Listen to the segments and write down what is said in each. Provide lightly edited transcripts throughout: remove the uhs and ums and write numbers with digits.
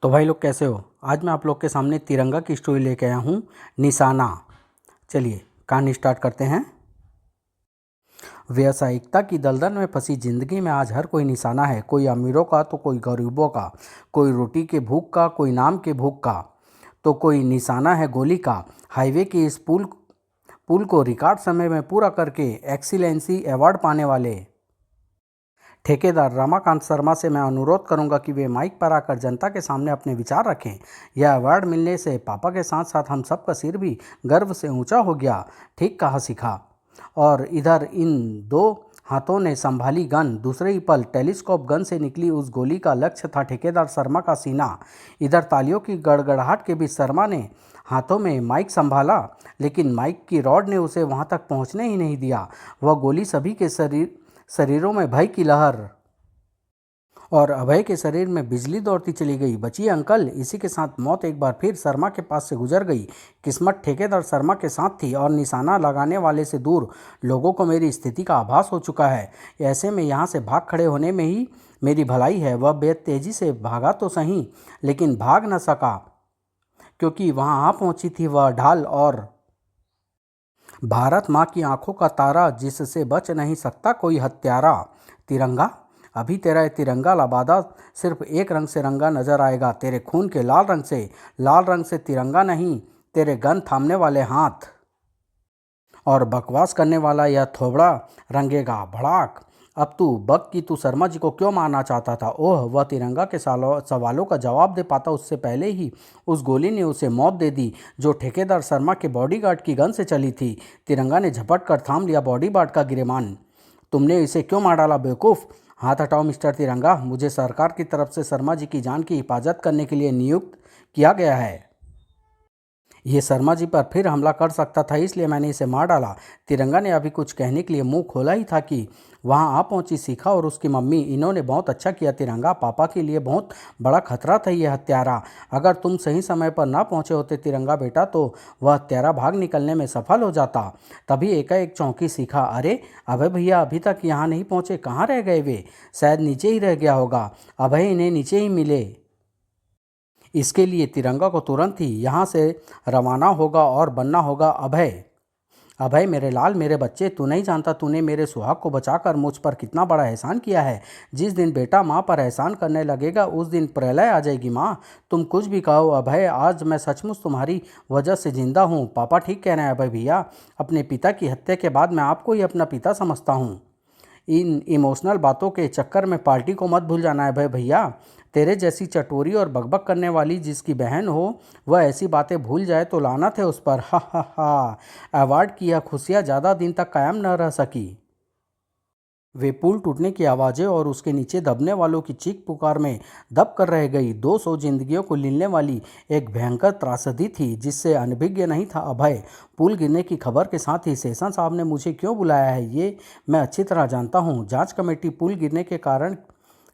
तो भाई लोग कैसे हो। आज मैं आप लोग के सामने तिरंगा की स्टोरी लेके आया हूँ, निशाना। चलिए कहानी स्टार्ट करते हैं। व्यावसायिकता की दलदल में फंसी जिंदगी में आज हर कोई निशाना है। कोई अमीरों का तो कोई गरीबों का, कोई रोटी के भूख का, कोई नाम के भूख का, तो कोई निशाना है गोली का। हाईवे के इस पुल को रिकॉर्ड समय में पूरा करके एक्सीलेंसी अवार्ड पाने वाले ठेकेदार रमाकांत शर्मा से मैं अनुरोध करूंगा कि वे माइक पर आकर जनता के सामने अपने विचार रखें। यह अवार्ड मिलने से पापा के साथ साथ हम सबका सिर भी गर्व से ऊंचा हो गया। ठीक कहा सीखा। और इधर इन दो हाथों ने संभाली गन। दूसरे ही पल टेलीस्कोप गन से निकली उस गोली का लक्ष्य था ठेकेदार शर्मा का सीना। इधर तालियों की गड़गड़ाहट के बीच शर्मा ने हाथों में माइक संभाला, लेकिन माइक की रॉड ने उसे वहां तक पहुंचने ही नहीं दिया। वह गोली सभी के शरीरों में भय की लहर और अभय के शरीर में बिजली दौड़ती चली गई। बचिए अंकल। इसी के साथ मौत एक बार फिर शर्मा के पास से गुजर गई। किस्मत ठेकेदार शर्मा के साथ थी और निशाना लगाने वाले से दूर लोगों को मेरी स्थिति का आभास हो चुका है। ऐसे में यहाँ से भाग खड़े होने में ही मेरी भलाई है। वह बेहद तेजी से भागा तो सही, लेकिन भाग न सका, क्योंकि वहाँ आ पहुँची थी वह ढाल और भारत माँ की आंखों का तारा, जिससे बच नहीं सकता कोई हत्यारा। तिरंगा। अभी तेरा ये तिरंगा लबादा सिर्फ एक रंग से रंगा नजर आएगा, तेरे खून के लाल रंग से। लाल रंग से तिरंगा नहीं, तेरे गन थामने वाले हाथ और बकवास करने वाला यह थोबड़ा रंगेगा। भड़ाक। अब तू बक कि तू शर्मा जी को क्यों मारना चाहता था। ओह, वह तिरंगा के सवालों का जवाब दे पाता उससे पहले ही उस गोली ने उसे मौत दे दी, जो ठेकेदार शर्मा के बॉडीगार्ड की गन से चली थी। तिरंगा ने झपट कर थाम लिया बॉडीगार्ड का गिरेबान। तुमने इसे क्यों मार डाला बेवकूफ़। हाथ हटाओ मिस्टर तिरंगा। मुझे सरकार की तरफ से शर्मा जी की जान की हिफाजत करने के लिए नियुक्त किया गया है। ये शर्मा जी पर फिर हमला कर सकता था, इसलिए मैंने इसे मार डाला। तिरंगा ने अभी कुछ कहने के लिए मुंह खोला ही था कि वहां आ पहुंची शिखा और उसकी मम्मी। इन्होंने बहुत अच्छा किया तिरंगा, पापा के लिए बहुत बड़ा खतरा था ये हत्यारा। अगर तुम सही समय पर ना पहुंचे होते तिरंगा बेटा, तो वह हत्यारा भाग निकलने में सफल हो जाता। तभी एकाएक चौंकी शिखा। अरे अभय भैया अभी तक यहाँ नहीं पहुँचे, कहाँ रह गए वे। शायद नीचे ही रह गया होगा। अभय इन्हें नीचे ही मिले। इसके लिए तिरंगा को तुरंत ही यहाँ से रवाना होगा और बनना होगा अभय। अभय मेरे लाल, मेरे बच्चे, तू नहीं जानता तूने मेरे सुहाग को बचाकर मुझ पर कितना बड़ा एहसान किया है। जिस दिन बेटा माँ पर एहसान करने लगेगा उस दिन प्रलय आ जाएगी माँ। तुम कुछ भी कहो अभय, आज मैं सचमुच तुम्हारी वजह से जिंदा हूँ। पापा ठीक कह रहे हैं अभय भैया। अपने पिता की हत्या के बाद मैं आपको ही अपना पिता समझता हूँ। इन इमोशनल बातों के चक्कर में पार्टी को मत भूल जाना है भाई भैया। तेरे जैसी चटोरी और बकबक करने वाली जिसकी बहन हो वह ऐसी बातें भूल जाए तो लानत है उस पर। हा हा हा। अवार्ड की यह खुशियाँ ज़्यादा दिन तक कायम न रह सकी। वे पुल टूटने की आवाज़ें और उसके नीचे दबने वालों की चीख पुकार में दब कर रह गई। 200 जिंदगियों को लेने वाली एक भयंकर त्रासदी थी जिससे अनभिज्ञ नहीं था अभय। पुल गिरने की खबर के साथ ही सेशन साहब ने मुझे क्यों बुलाया है ये मैं अच्छी तरह जानता हूँ। जांच कमेटी पुल गिरने के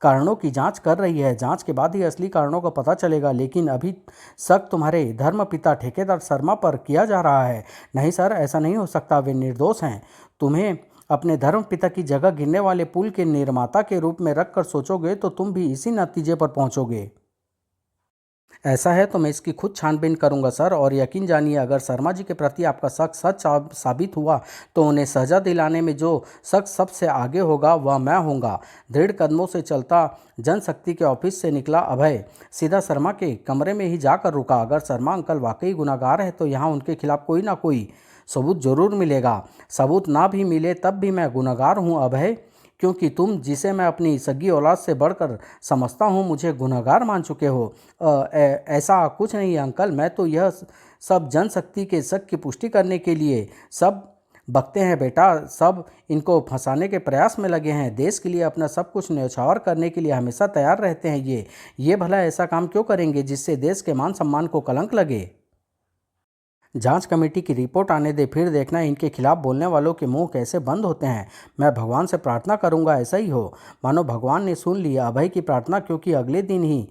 कारणों की जांच कर रही है। जांच के बाद ही असली कारणों का पता चलेगा, लेकिन अभी शक तुम्हारे धर्मपिता ठेकेदार शर्मा पर किया जा रहा है। नहीं सर, ऐसा नहीं हो सकता, वे निर्दोष हैं। तुम्हें अपने धर्मपिता की जगह गिरने वाले पुल के निर्माता के रूप में रखकर सोचोगे तो तुम भी इसी नतीजे पर पहुंचोगे। ऐसा है तो मैं इसकी खुद छानबीन करूंगा सर, और यकीन जानिए अगर शर्मा जी के प्रति आपका शक सच साबित हुआ तो उन्हें सजा दिलाने में जो शख्स सबसे आगे होगा वह मैं होऊंगा। दृढ़ कदमों से चलता जनशक्ति के ऑफिस से निकला अभय सीधा शर्मा के कमरे में ही जाकर रुका। अगर शर्मा अंकल वाकई गुनाहगार है तो यहाँ उनके खिलाफ कोई ना कोई सबूत जरूर मिलेगा। सबूत ना भी मिले तब भी मैं गुनहगार हूँ अभय, क्योंकि तुम जिसे मैं अपनी सगी औलाद से बढ़कर समझता हूँ मुझे गुनहगार मान चुके हो। ऐसा कुछ नहीं है अंकल, मैं तो यह सब जनशक्ति के शक की पुष्टि करने के लिए सब बकते हैं बेटा। सब इनको फंसाने के प्रयास में लगे हैं। देश के लिए अपना सब कुछ न्यौछावर करने के लिए हमेशा तैयार रहते हैं। ये भला ऐसा काम क्यों करेंगे जिससे देश के मान सम्मान को कलंक लगे। जांच कमेटी की रिपोर्ट आने दे, फिर देखना इनके खिलाफ बोलने वालों के मुंह कैसे बंद होते हैं। मैं भगवान से प्रार्थना करूंगा ऐसा ही हो। मानो भगवान ने सुन लिया अभय की प्रार्थना, क्योंकि अगले दिन ही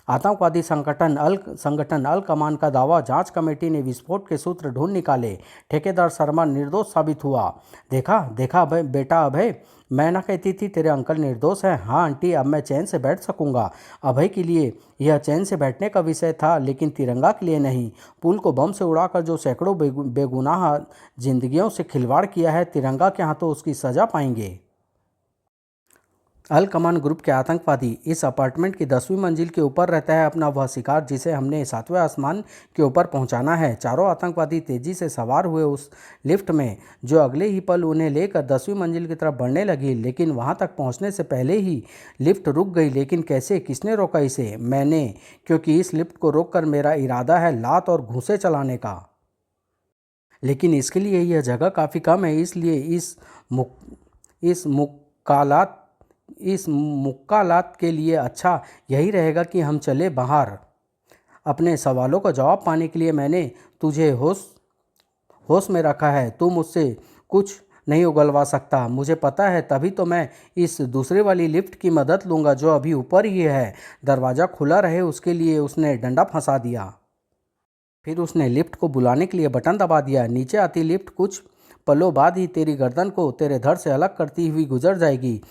आतंकवादी संगठन अल कमान का दावा, जांच कमेटी ने विस्फोट के सूत्र ढूंढ निकाले, ठेकेदार शर्मा निर्दोष साबित हुआ। देखा देखा अभय, बेटा अभय, मैं ना कहती थी तेरे अंकल निर्दोष हैं। हाँ आंटी, अब मैं चैन से बैठ सकूंगा। अभय के लिए यह चैन से बैठने का विषय था, लेकिन तिरंगा के लिए नहीं। पुल को बम से उड़ाकर जो सैकड़ों बेगुनाह जिंदगियों से खिलवाड़ किया है, तिरंगा के हाथों उसकी सजा पाएंगे। अल कमान ग्रुप के आतंकवादी इस अपार्टमेंट की 10वीं मंजिल के ऊपर रहता है अपना वह शिकार, जिसे हमने 7वें आसमान के ऊपर पहुंचाना है। चारों आतंकवादी तेजी से सवार हुए उस लिफ्ट में, जो अगले ही पल उन्हें लेकर 10वीं मंजिल की तरफ बढ़ने लगी। लेकिन वहां तक पहुंचने से पहले ही लिफ्ट रुक गई। लेकिन कैसे, किसने रोका इसे? मैंने, क्योंकि इस लिफ्ट को रोककर मेरा इरादा है लात और घूंसे चलाने का। लेकिन इसके लिए यह जगह काफ़ी कम है, इसलिए इस मुक्कालात के लिए अच्छा यही रहेगा कि हम चले बाहर। अपने सवालों का जवाब पाने के लिए मैंने तुझे होश में रखा है। तू मुझसे कुछ नहीं उगलवा सकता, मुझे पता है। तभी तो मैं इस दूसरे वाली लिफ्ट की मदद लूँगा, जो अभी ऊपर ही है। दरवाज़ा खुला रहे उसके लिए उसने डंडा फंसा दिया। फिर उसने लिफ्ट को बुलाने के लिए बटन दबा दिया। नीचे आती लिफ्ट कुछ पलों बाद ही तेरी गर्दन को तेरे धड़ से अलग करती हुई गुजर जाएगी।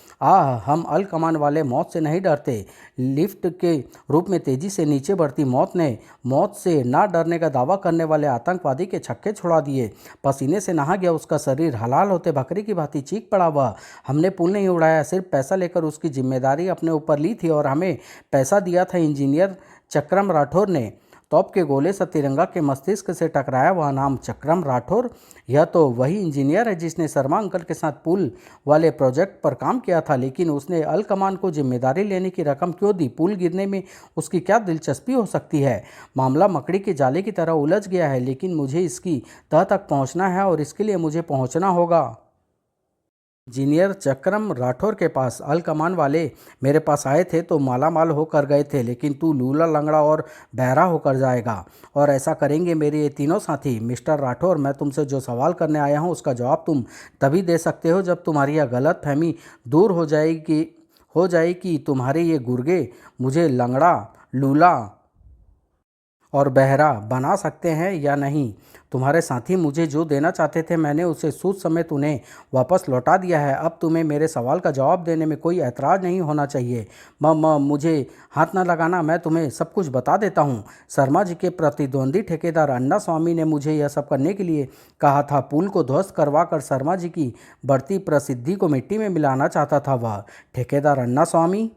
हम अल कमान वाले मौत से नहीं डरते। लिफ्ट के रूप में तेजी से नीचे बढ़ती मौत ने मौत से ना डरने का दावा करने वाले आतंकवादी के छक्के छुड़ा दिए। पसीने से नहा गया उसका शरीर, हलाल होते बकरी की भांति चीख पड़ा वह। हमने पुल नहीं उड़ाया, सिर्फ पैसा लेकर उसकी जिम्मेदारी अपने ऊपर ली थी। और हमें पैसा दिया था इंजीनियर चक्रम राठौर ने। तोप के गोले से तिरंगा के मस्तिष्क से टकराया वह नाम चक्रम राठौर। यह तो वही इंजीनियर है जिसने शर्मा अंकल के साथ पुल वाले प्रोजेक्ट पर काम किया था। लेकिन उसने अल कमान को जिम्मेदारी लेने की रकम क्यों दी? पुल गिरने में उसकी क्या दिलचस्पी हो सकती है? मामला मकड़ी के जाले की तरह उलझ गया है, लेकिन मुझे इसकी तह तक पहुंचना है और इसके लिए मुझे पहुंचना होगा। इंजीनियर चक्रम राठौर के पास अल कमान वाले मेरे पास आए थे तो माला माल होकर गए थे, लेकिन तू लूला लंगड़ा और बहरा होकर जाएगा। और ऐसा करेंगे मेरे ये तीनों साथी। मिस्टर राठौर, मैं तुमसे जो सवाल करने आया हूँ उसका जवाब तुम तभी दे सकते हो जब तुम्हारी यह गलत फहमी दूर हो जाए कि तुम्हारे ये गुर्गे मुझे लंगड़ा, लूला और बहरा बना सकते हैं या नहीं। तुम्हारे साथी मुझे जो देना चाहते थे, मैंने उसे सूद समेत उन्हें वापस लौटा दिया है। अब तुम्हें मेरे सवाल का जवाब देने में कोई ऐतराज़ नहीं होना चाहिए। मुझे हाथ न लगाना, मैं तुम्हें सब कुछ बता देता हूँ। शर्मा जी के प्रतिद्वंदी ठेकेदार अन्ना स्वामी ने मुझे यह सब करने के लिए कहा था। पुल को ध्वस्त करवा कर शर्मा जी की बढ़ती प्रसिद्धि को मिट्टी में मिलाना चाहता था वह ठेकेदार अन्ना स्वामी।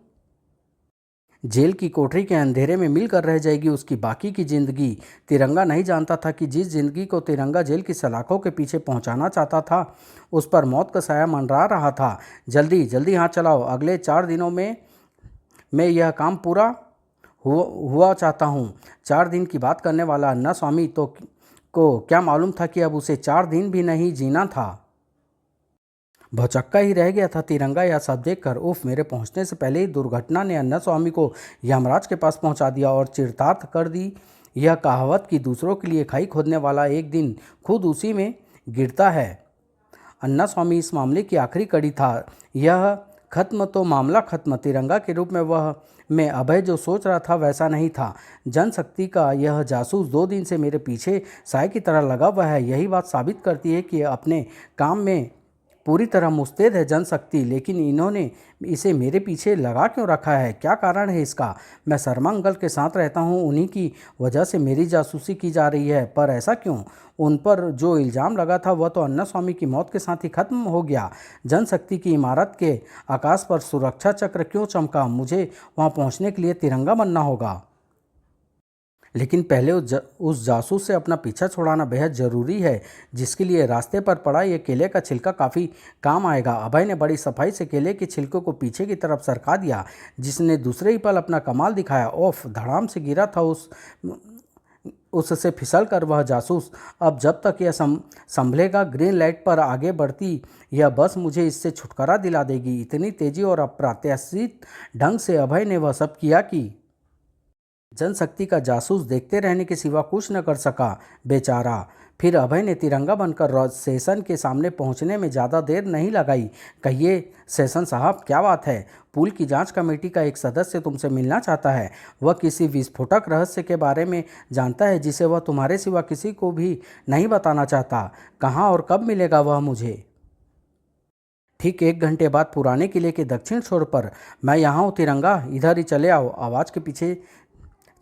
जेल की कोठरी के अंधेरे में मिलकर रह जाएगी उसकी बाकी की जिंदगी। तिरंगा नहीं जानता था कि जिस जिंदगी को तिरंगा जेल की सलाखों के पीछे पहुंचाना चाहता था, उस पर मौत का साया मंडरा रहा था। जल्दी जल्दी हाथ चलाओ, अगले 4 दिनों में मैं यह काम पूरा हुआ चाहता हूँ। 4 दिन की बात करने वाला अन्ना स्वामी को क्या मालूम था कि अब उसे 4 दिन भी नहीं जीना था। भौचक्का ही रह गया था तिरंगा यह सब देखकर। उफ, मेरे पहुंचने से पहले ही दुर्घटना ने अन्ना स्वामी को यमराज के पास पहुंचा दिया और चिरतार्थ कर दी यह कहावत कि दूसरों के लिए खाई खोदने वाला एक दिन खुद उसी में गिरता है। अन्ना स्वामी इस मामले की आखिरी कड़ी था। यह खत्म तो मामला खत्म। तिरंगा के रूप में मैं अभय जो सोच रहा था वैसा नहीं था। जनशक्ति का यह जासूस 2 दिन से मेरे पीछे साय की तरह लगा हुआ है। यही बात साबित करती है कि अपने काम में पूरी तरह मुस्तैद है जनशक्ति। लेकिन इन्होंने इसे मेरे पीछे लगा क्यों रखा है? क्या कारण है इसका? मैं शर्मा अंकल के साथ रहता हूँ, उन्हीं की वजह से मेरी जासूसी की जा रही है। पर ऐसा क्यों? उन पर जो इल्ज़ाम लगा था वह तो अन्ना स्वामी की मौत के साथ ही खत्म हो गया। जनशक्ति की इमारत के आकाश पर सुरक्षा चक्र क्यों चमका? मुझे वहाँ पहुँचने के लिए तिरंगा बनना होगा। लेकिन पहले उस जासूस से अपना पीछा छुड़ाना बेहद ज़रूरी है, जिसके लिए रास्ते पर पड़ा ये केले का छिलका काफ़ी काम आएगा। अभय ने बड़ी सफाई से केले के छिलके को पीछे की तरफ सरका दिया, जिसने दूसरे ही पल अपना कमाल दिखाया। ओफ, धड़ाम से गिरा था उससे फिसल कर वह जासूस। अब जब तक यह संभलेगा, ग्रीन लाइट पर आगे बढ़ती यह बस मुझे इससे छुटकारा दिला देगी। इतनी तेजी और अप्रत्याशित ढंग से अभय ने वह सब किया कि जनशक्ति का जासूस देखते रहने के सिवा कुछ न कर सका बेचारा। फिर अभय ने तिरंगा बनकर सेशन के सामने पहुंचने में ज़्यादा देर नहीं लगाई। कहिए सेशन साहब, क्या बात है? पुल की जांच कमेटी का एक सदस्य तुमसे मिलना चाहता है। वह किसी विस्फोटक रहस्य के बारे में जानता है जिसे वह तुम्हारे सिवा किसी को भी नहीं बताना चाहता। कहाँ और कब मिलेगा वह मुझे? ठीक 1 घंटे बाद पुराने किले के दक्षिण छोर पर। मैं यहाँ हूँ तिरंगा, इधर ही चले आओ। आवाज़ के पीछे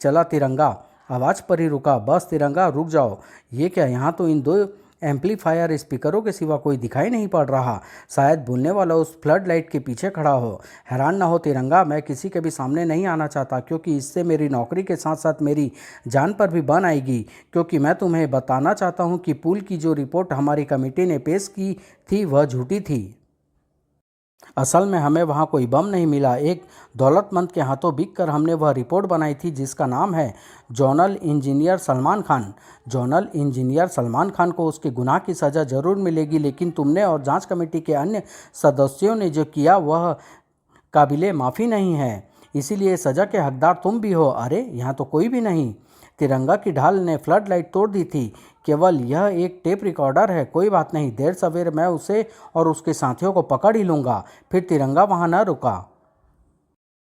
चला तिरंगा, आवाज़ पर ही रुका। बस तिरंगा, रुक जाओ। ये क्या, यहाँ तो इन 2 एम्पलीफायर स्पीकरों के सिवा कोई दिखाई नहीं पड़ रहा। शायद बोलने वाला उस फ्लड लाइट के पीछे खड़ा हो। हैरान ना हो तिरंगा, मैं किसी के भी सामने नहीं आना चाहता, क्योंकि इससे मेरी नौकरी के साथ साथ मेरी जान पर भी बन आएगी। क्योंकि मैं तुम्हें बताना चाहता हूँ कि पुल की जो रिपोर्ट हमारी कमेटी ने पेश की थी वह झूठी थी। असल में हमें वहाँ कोई बम नहीं मिला। एक दौलतमंद के हाथों बिककर हमने वह रिपोर्ट बनाई थी जिसका नाम है zonal engineer Salman Khan. Zonal engineer Salman Khan को उसके गुनाह की सज़ा ज़रूर मिलेगी, लेकिन तुमने और जांच कमेटी के अन्य सदस्यों ने जो किया वह काबिले माफ़ी नहीं है। इसीलिए सज़ा के हकदार तुम भी हो। अरे यहाँ तो कोई भी नहीं। तिरंगा की ढाल ने फ्लड लाइट तोड़ दी थी। केवल यह एक टेप रिकॉर्डर है, कोई बात नहीं, देर सवेर मैं उसे और उसके साथियों को पकड़ ही लूँगा। फिर तिरंगा वहाँ न रुका।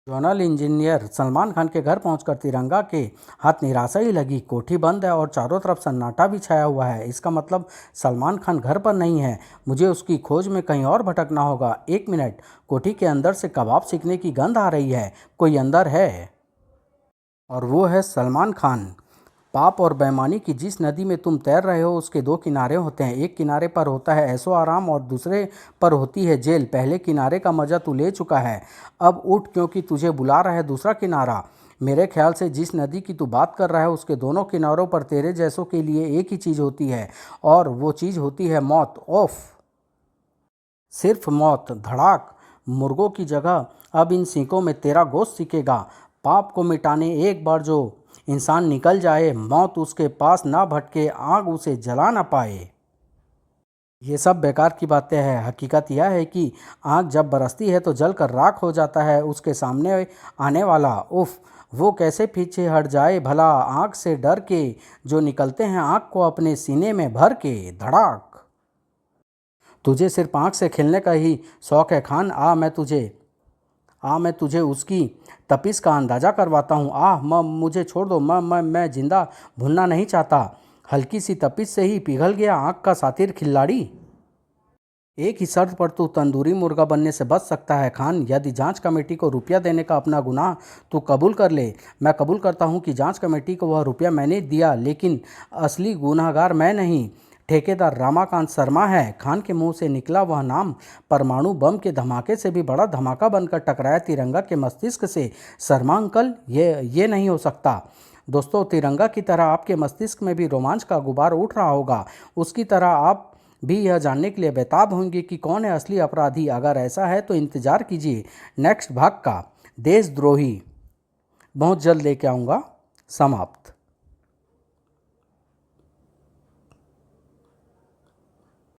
जोनल इंजीनियर सलमान खान के घर पहुंचकर तिरंगा के हाथ निराशा ही लगी। कोठी बंद है और चारों तरफ सन्नाटा भी छाया हुआ है। इसका मतलब सलमान खान घर पर नहीं है। मुझे उसकी खोज में कहीं और भटकना होगा। 1 मिनट, कोठी के अंदर से कबाब सीखने की गंध आ रही है। कोई अंदर है और वो है सलमान खान। पाप और बेईमानी की जिस नदी में तुम तैर रहे हो उसके 2 किनारे होते हैं। एक किनारे पर होता है ऐशो आराम और दूसरे पर होती है जेल। पहले किनारे का मज़ा तू ले चुका है, अब उठ, क्योंकि तुझे बुला रहा है दूसरा किनारा। मेरे ख्याल से जिस नदी की तू बात कर रहा है उसके दोनों किनारों पर तेरे जैसों के लिए एक ही चीज़ होती है, और वो चीज़ होती है मौत। ओफ, सिर्फ मौत। धड़ाक। मुर्गों की जगह अब इन सीकों में तेरा गोश्त सीखेगा। पाप को मिटाने एक बार जो इंसान निकल जाए, मौत उसके पास ना भटके, आग उसे जला ना पाए। ये सब बेकार की बातें हैं। हकीकत यह है कि आग जब बरसती है तो जलकर राख हो जाता है उसके सामने आने वाला। उफ, वो कैसे पीछे हट जाए भला, आग से डर के जो निकलते हैं आग को अपने सीने में भर के। धड़ाक। तुझे सिर्फ आँख से खेलने का ही शौक़ है खान। मैं तुझे उसकी तपिश का अंदाज़ा करवाता हूँ। मुझे छोड़ दो। मैं जिंदा भूलना नहीं चाहता। हल्की सी तपिश से ही पिघल गया आँख का सातिर खिल्लाड़ी। एक ही शर्त पर तू तंदूरी मुर्गा बनने से बच सकता है खान। यदि जांच कमेटी को रुपया देने का अपना गुनाह तू कबूल कर ले। मैं कबूल करता हूँ कि जांच कमेटी को वह रुपया मैंने दिया, लेकिन असली गुनहगार मैं नहीं, ठेकेदार रमाकांत शर्मा है। खान के मुंह से निकला वह नाम परमाणु बम के धमाके से भी बड़ा धमाका बनकर टकराया तिरंगा के मस्तिष्क से। शर्मा अंकल, ये नहीं हो सकता। दोस्तों, तिरंगा की तरह आपके मस्तिष्क में भी रोमांच का गुबार उठ रहा होगा। उसकी तरह आप भी यह जानने के लिए बेताब होंगे कि कौन है असली अपराधी। अगर ऐसा है तो इंतज़ार कीजिए नेक्स्ट भाग का। देशद्रोही बहुत जल्द लेके आऊँगा। समाप्त।